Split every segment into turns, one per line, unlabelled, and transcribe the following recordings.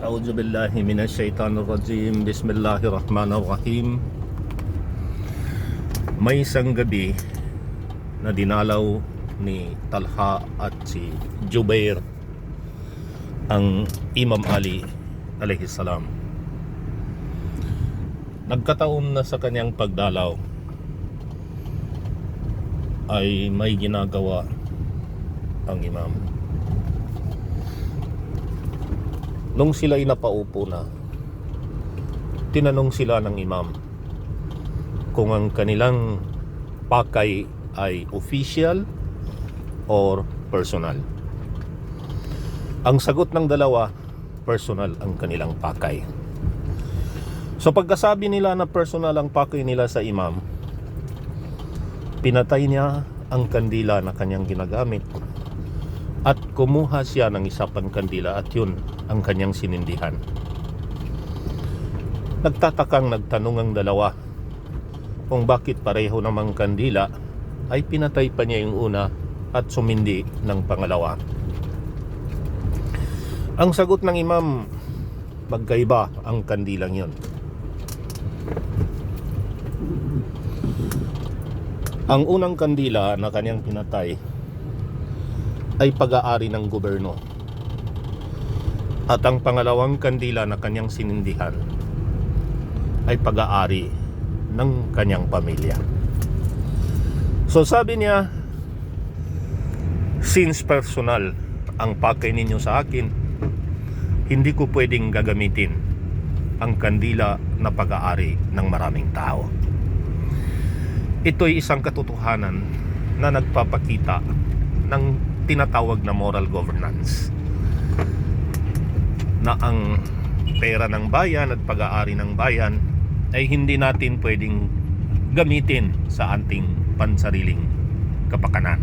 A'udzu billahi minasyaitonir rajim. Bismillahirrahmanirrahim. May isang gabi na dinalaw ni Talha at si Jubair ang Imam Ali alayhi salam. Nagkataon na sa kanyang pagdalaw ay may ginagawa ang imam. Nung sila'y napaupo na, tinanong sila ng imam kung ang kanilang pakay ay official or personal. Ang sagot ng dalawa, personal ang kanilang pakay. So pagkasabi nila na personal ang pakay nila sa imam, pinatay niya ang kandila na kanyang ginagamit at kumuha siya ng isa pang kandila at yun ang kanyang sinindihan. Nagtatakang nagtanong ang dalawa kung bakit pareho namang kandila ay pinatay pa niya yung una at sumindi ng pangalawa. Ang sagot ng imam, magkaiba ang kandilang yun. Ang unang kandila na kanyang pinatay ay pag-aari ng gobyerno. At ang pangalawang kandila na kanyang sinindihan ay pag-aari ng kanyang pamilya. So sabi niya, since personal ang pakay ninyo sa akin, hindi ko pwedeng gagamitin ang kandila na pag-aari ng maraming tao. Ito'y isang katotohanan na nagpapakita ng tinatawag na moral governance, na ang pera ng bayan at pag-aari ng bayan ay hindi natin pwedeng gamitin sa ating pansariling kapakanan.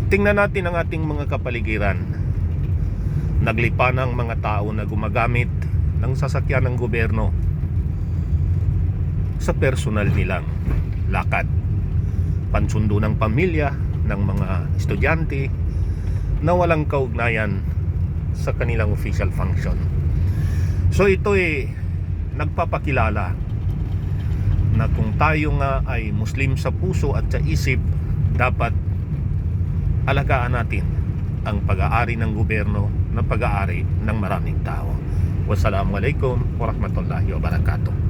Tingnan natin ang ating mga kapaligiran. Naglipa ng mga tao na gumagamit ng sasakyan ng gobyerno sa personal nilang lakad, pansundo ng pamilya, ng mga estudyante na walang kaugnayan sa kanilang official function. So ito nagpapakilala na kung tayo nga ay Muslim sa puso at sa isip, dapat alagaan natin ang pag-aari ng gobyerno na pag-aari ng maraming tao. Wassalamualaikum warahmatullahi wabarakatuh.